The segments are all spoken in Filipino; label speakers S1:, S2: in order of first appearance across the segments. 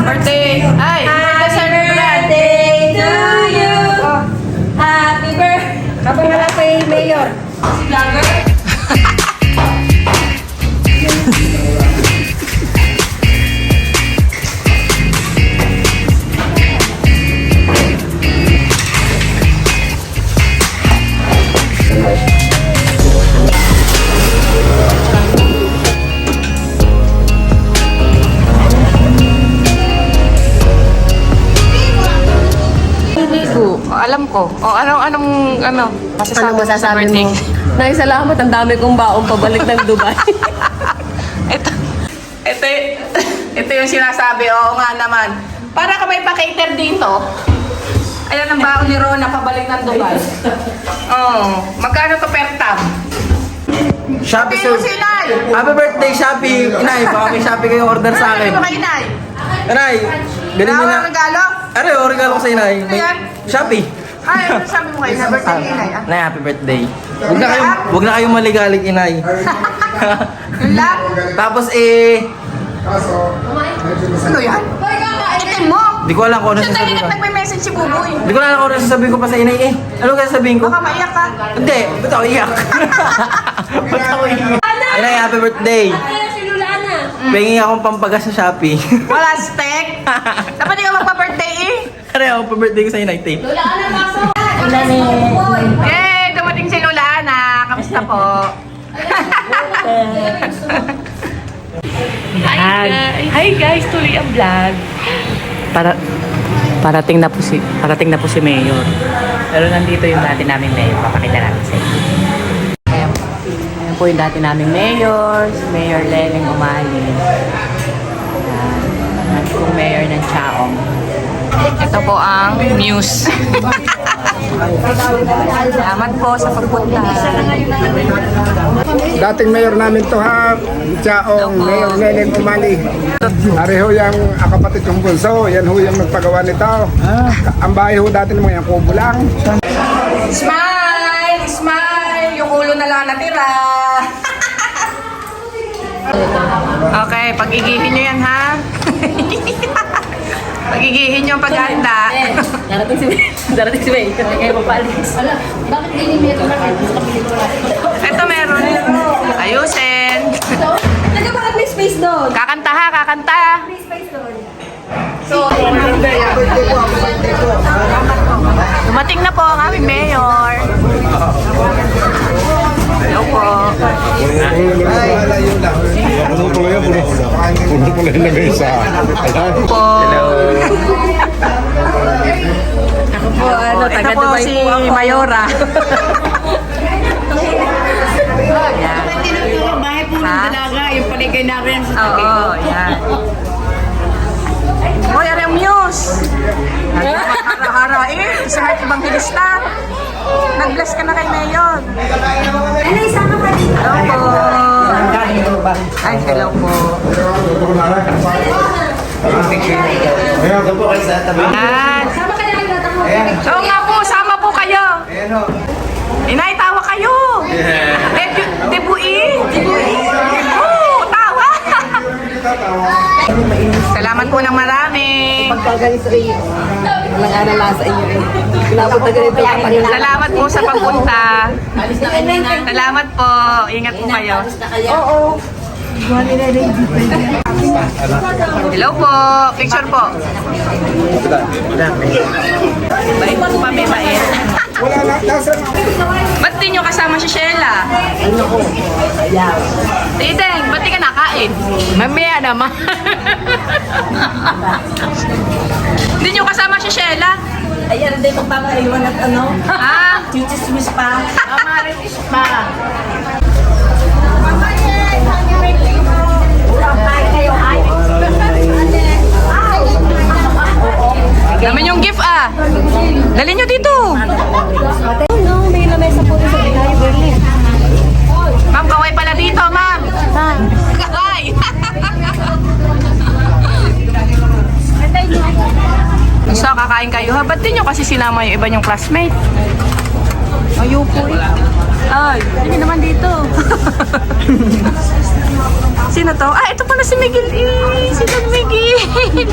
S1: birthday. Ay,
S2: Happy birthday to you. Happy birthday. Kapangalan kay Mayor.
S1: Alam ko. O, anong masasabi
S2: Ano
S1: mo sa
S2: masasabi
S1: birthday?
S2: mo? Nay, salamat. Ang dami kong baong pabalik ng Dubai.
S1: ito yung sinasabi. Oo nga naman. Para ka may pa-cater dito. Ayan ang baon ni Rona pabalik ng Dubai. Oh, magkano to per tab?
S3: Shopee,
S1: Sabi mo
S3: sir.
S1: si Inay.
S3: Happy birthday, Shopee. Inay, baka may Shopee kayo order sa akin.
S1: Ano kay Inay?
S3: Inay, bilhin mo
S1: Wala
S3: na.
S1: regalo?
S3: Aray, regalo ko sa Inay.
S1: Ano yan?
S3: Shopee.
S1: Ay, ano sabi mo kayo? Sa birthday ni Inay, ah?
S3: Inay, happy birthday. Huwag na kayong maligalig, Inay.
S1: Yun lang?
S3: Tapos
S1: Ano yan? Itim mo!
S3: di ko alam kung ano
S1: Sandali
S3: sasabihin ko.
S1: lang nagme-message si Buboy.
S3: Di ko alam kung ano sasabihin ko pa sa Inay Ano kaya sasabihin ko?
S1: Baka maiyak ka.
S3: Hindi, ba't ako iyak? Ba't ako iyak? Inay, happy birthday.
S2: Si Lulana.
S3: Pengi akong pampagas sa Shopee.
S1: Wala steak. Dapat di ka magpa-birthday eh.
S3: Aray, ako pa birthday ko sa Inay, tape.
S2: Lulana, pasok. Ilan ni...
S1: Yay! Dumating si Lola Ana. Kamusta po?
S4: Hi guys, tuloy ang vlog. Parating na po si Mayor. Pero nandito yung dati naming Mayor. Papakita natin sa inyo. Ayan po yung dati naming Mayor, si Mayor Leleng Umali. Ayan. At yung Mayor ng Chaong.
S1: Ito po ang Muse. Salamat po sa pagpunta.
S5: Dating mayor namin to ha, Chaong, Mayor Lelen Umali. Pareho yung kapatid yung bunso, yan ho yung nagpagawa nito. Ang bahay ho dati ng mga kubo lang.
S1: Smile! Smile! Yung ulo na lang natira. Okay, pagigihin nyo yan ha. Pagigihin nyo ang paghanda.
S2: Darating si May. Kaya papalis. Bakit hindi meron na
S1: Ito meron. Ayusin.
S2: Bakit may space doon?
S1: Kakanta ha, kakanta.
S2: May space doon.
S1: Dumating na po ang aming mayor. Hello po.
S5: Puno pala yan, puno pala yung lagay sa...
S1: Po.
S2: Ako po, ano,
S1: Ito
S2: taga
S1: po
S2: Dubai
S1: si
S2: po ako.
S1: Mayora.
S2: Bahay po ng dalaga, yung paligay namin sa
S1: Oo, yan. Hoy, are yung Muse. Hara-hara eh. Isa na evangelista. Nag-bless ka na kay Mayor.
S2: Ano, isama ka dito?
S1: Hello po. Ay, hello po. Yan.
S2: Sama ka namin natin mo.
S1: So nga po, sama po kayo. Inay, tawa kayo. Debui. Oo, tawa. Salamat po ng marami.
S2: Pagkagaling sa iyo. Walang alala sa iyo eh. Labot na ganito lang pag
S1: Salamat po sa pagpunta. Salamat po. Ingat po kayo.
S2: Oo.
S1: Hello po. Picture po. Bait po kami, bait.
S5: Wala na, nasa...
S1: Ba't di nyo kasama si Sheila? Tideng, ba't di ka nakain?
S4: Mamaya naman.
S1: Di nyo kasama si Sheila?
S2: Ayan, hindi magpapaiwan at ano.
S1: Ah,
S2: Chichismis pa.
S1: amaritis pa. Naman yung gift ah. Dali nyo dito.
S2: No, may lamesa po sa Bigayo, Berlin.
S1: Ma'am, kaway pala dito, ma'am. Kaway. So, kakain kayo ha? Ba't di nyo kasi sinama yung iba nyong classmate? Ayoko eh. Ay, hindi naman dito. Sino to? Ah, ito pala si Miguel eh. Si Don Miguel.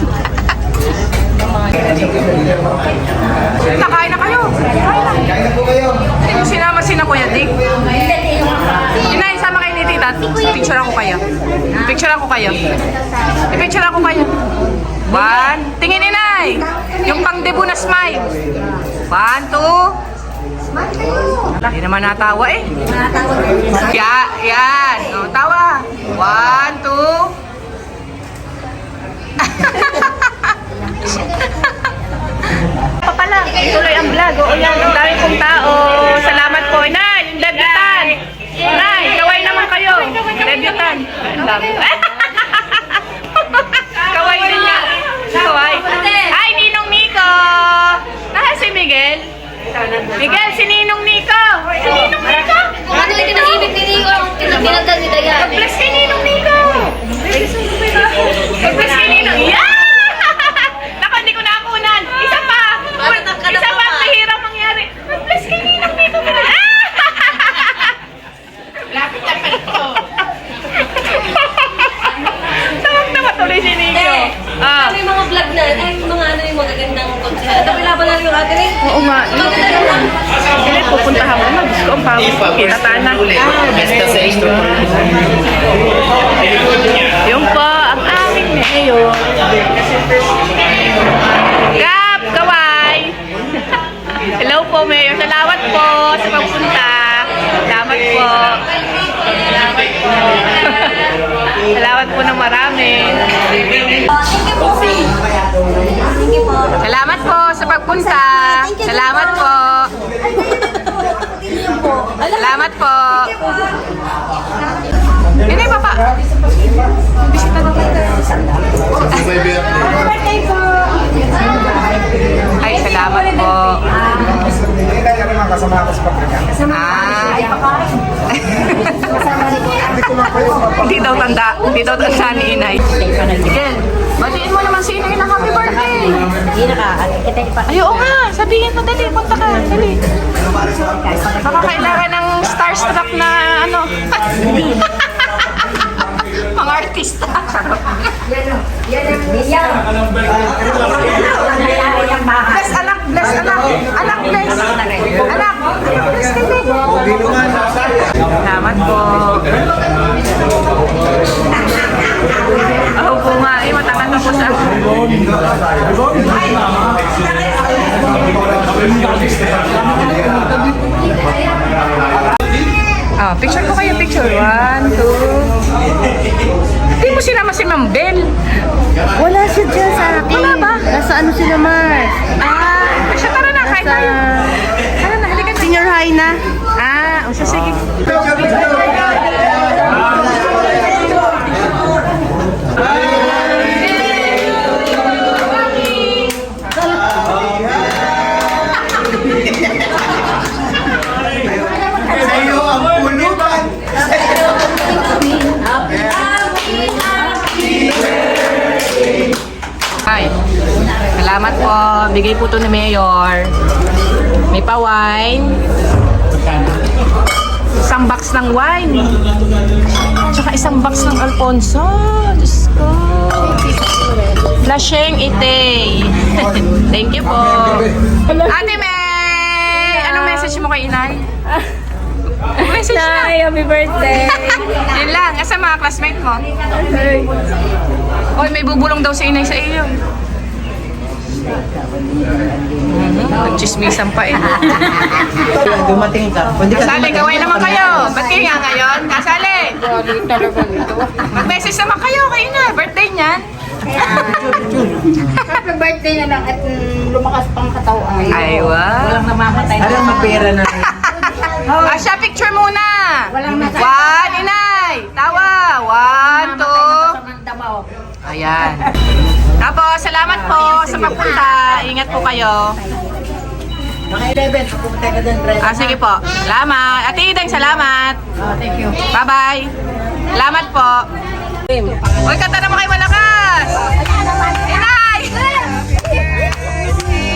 S1: One. Tingin, inay. Yung pang-debut na smile. 1, 2. Hindi naman natawa eh. Yan. O, tawa. 1, 2. Pa pala, tuloy ang vlog. Oo yan, ang dami pong tao. Salamat po. Inay, yung debutan. Inay, kaway naman kayo. Debutan. Ang dami. Kaway din niya. Kaway. Ay, Ninong Nico. Nasa si Miguel. Miguel, si Ninong Nico. Si Ninong Nico.
S2: Ano yung kinahimik ni Nico? Kinagdan ni Dayan.
S1: Mag-bless kay Ninong Nico. Mag-bless kay Ninong. Yeah! Naku, hindi ko nakunan. Isa pa. Isa pa ang mahirap mangyari. Mag-bless kay Ninong Nico. Lapit na pa ito. Tawag-tawa tuloy si Nico.
S2: Ano yung mga vlog na, ay mga ano yung magagandang konsihan. Tapos laban lang yung ate rin.
S1: Oo nga.
S2: Maganda naman.
S1: Hindi, pupuntahan ko. Gusto ko ang pawis. Kita-tana. Yung po, ang aming mayor. Gap, kaway. Hello po, Mayor. Salamat po sa pagpunta. Salamat po. Salamat po ng marami. Salamat po sa pagpunta. Salamat po. Salamat po. Hindi, papa. Bisita na kayo. Ay, salamat po.
S5: Hindi na mga kasama ko sa pabrika.
S1: Hindi daw tanda. Hindi daw tanda ni Inay. Sige. Batiin mo naman si Inay na happy birthday. Ay, oo nga. Sabihin mo, dali. Punta ka. Dali. Baka kailangan ng starstruck na ano. Mga artista. Bless anak. Bless anak. Anak, bless. Anak. Bless kami. Salamat po. Ako po nga. Eh, matagal na po sa picture ko kayo, picture. 1, 2. Hindi mo sinama si Ma'am Bell.
S2: Wala siya dyan sa akin.
S1: Wala ba?
S2: Nasa ano sila, Mars?
S1: Siya, tara na, kain tayo. Tara na, halika na.
S2: Senior high na.
S1: O siya, sige. Ay, salamat po. Bigay po to ni Mayor. May pa-wine. Isang box ng wine. Tsaka isang box ng Alfonso. Diyos ko. Flashing ite. Thank you po. Ate May! Anong message mo kay Inay? Message na.
S2: Happy birthday.
S1: Yun lang. Asa mga classmate mo? Oy, may bubulong daw si Inay sa iyo. Nagchismisan pa eh.
S3: Dumating ka. Kung di ka
S1: Kasali, gawin naman kayo. Ba't kayo nga ngayon? Kasali. Mag-message naman kayo kay Inay. Birthday niyan.
S2: Happy birthday na lang at lumakas pang katawan.
S1: Ay, wow.
S3: Alam, mapera na rin.
S1: Asya, picture muna.
S2: Walang nasa-
S1: 1, Inay. Tawa. 1, 2. Ayan. Tapos, salamat po sa pagpunta. Ingat po kayo.
S3: Mga 11, pupunta ka doon, Dres.
S1: Sige po. Salamat. Ate Idang, salamat.
S3: Thank you.
S1: Bye-bye. Salamat po. Uy, kanta naman kayo malakas. Inay!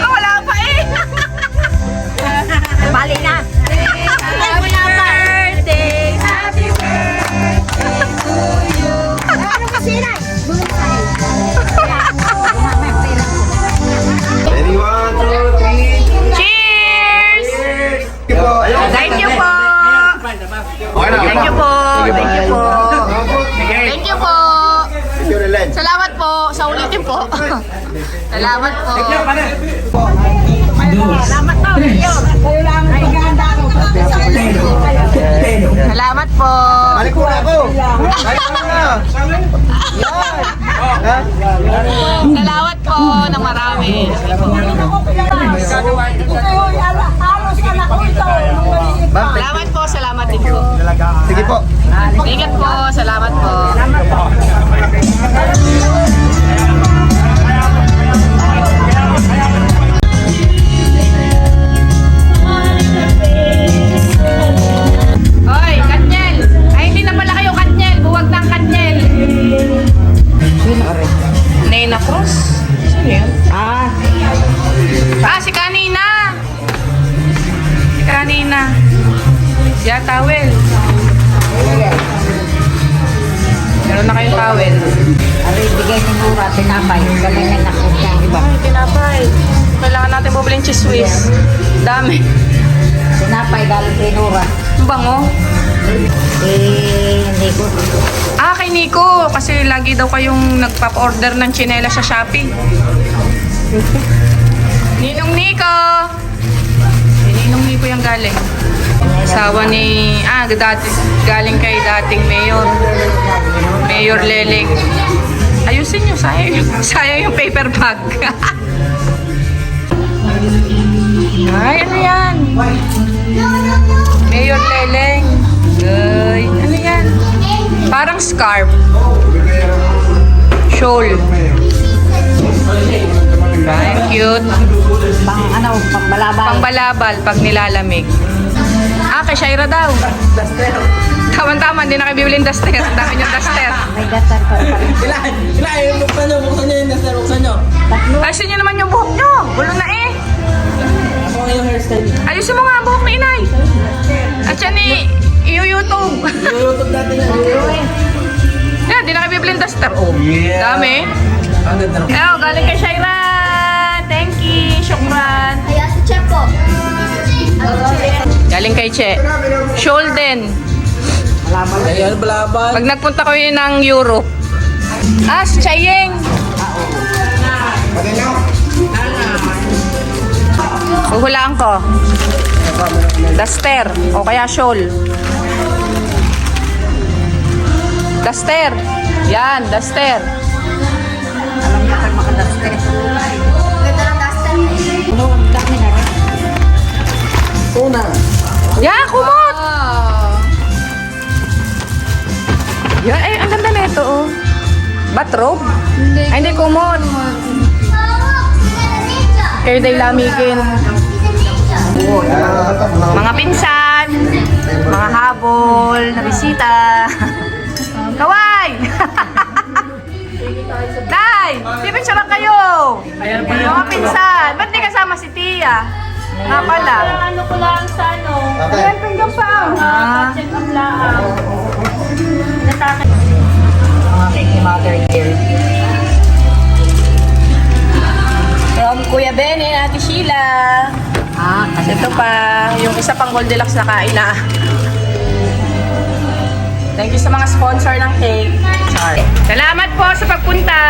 S1: Wala pa eh.
S2: Bali na.
S1: Happy birthday. Happy
S5: Ready, 1, 2, 3.
S1: Cheers! Thank you po.
S5: Okay na.
S1: Thank you po. Thank you po. Thank you po.
S5: Picture ulit.
S1: din po. Salamat po. Salamat po.
S3: Balik ko na ako! Balik ko na!
S1: Salamat po ng marami. Salamat po, salamat din po.
S3: Sige po.
S1: Ingat po, salamat po. Hoy, Katniel! Ay, hindi na pala kayo Katniel. Buwag ng Katniel. Nena Cruz? Sino yun? Si Kanina! Si Kanina. Yeah, towel. Meron na kayong towel.
S2: Ari, bigay ni Mura, tinapay. Galing na nakot niya, iba.
S1: Ay, tinapay. Kailangan natin bubiling cheese whiz. Dami.
S2: Tinapay, galing kay Nura.
S1: Ang bango.
S2: Hindi ko.
S1: Kay Nico. Kasi lagi daw kayong nagpapa-order ng tsinela sa Shopee. Ninong Nico! Ninong Nico yung galing. Asawa ni... galing kay dating mayor. Mayor Leleng. Ayusin nyo, sayang yung paper bag. Ay, ano yan? Mayor Leleng. Ay, ano yan? Parang scarf. Shawl. Ay, cute.
S2: Pangbalabal.
S1: Pangbalabal pag nilalamig. Kay Shaira daw. Tama-tama, hindi na kayo bibilin duster. Ang dami yung duster.
S2: May datar pa rin.
S3: Buksan nyo yung duster, buksan nyo.
S1: Ayusin nyo naman yung buhok nyo. Gulo na eh.
S3: Ako yung hairstyle.
S1: Ayusin mo nga ang buhok ni inay. At yan i-YouTube.
S3: YouTube natin yan.
S1: Yan, hindi na kayo bibilin duster. Oh, dami.
S3: Ang ganda na.
S1: Galing kay Shaira. Thank you. Syukran.
S6: Kaya si Chef po.
S1: Galing kay Che. Shawl din.
S3: Ayan, balaban.
S1: Pag nagpunta ko yun ng Europe. Si Chayeng. Huhulaan ko. Duster. O kaya shawl. Duster. Yan, duster.
S2: Alam niya kay makadaster.
S6: Ganda ng duster.
S2: Ano, dami na rin.
S3: Una.
S1: Yan, kumot. Yan, ay, ang ganda na ito, oh. Bathrobe? Ay, hindi kumot. Kaya day lamigin. Mga pinsan, mga habol, na bisita. Kaway! Nay! Pipicture lang kayo! Mga pinsan. Ba't di kasama si Tia? Nga pala.
S7: Ano ko lang sa ano,
S1: Ayan, pinggan pa.
S7: check up lang.
S2: Aking mother dear.
S1: From Kuya Ben and Ate Sheila.
S2: Kasi
S1: Ito pa, yung isa pang Goldilocks na kain na. Thank you sa mga sponsor ng cake. Sorry. Salamat po sa pagpunta.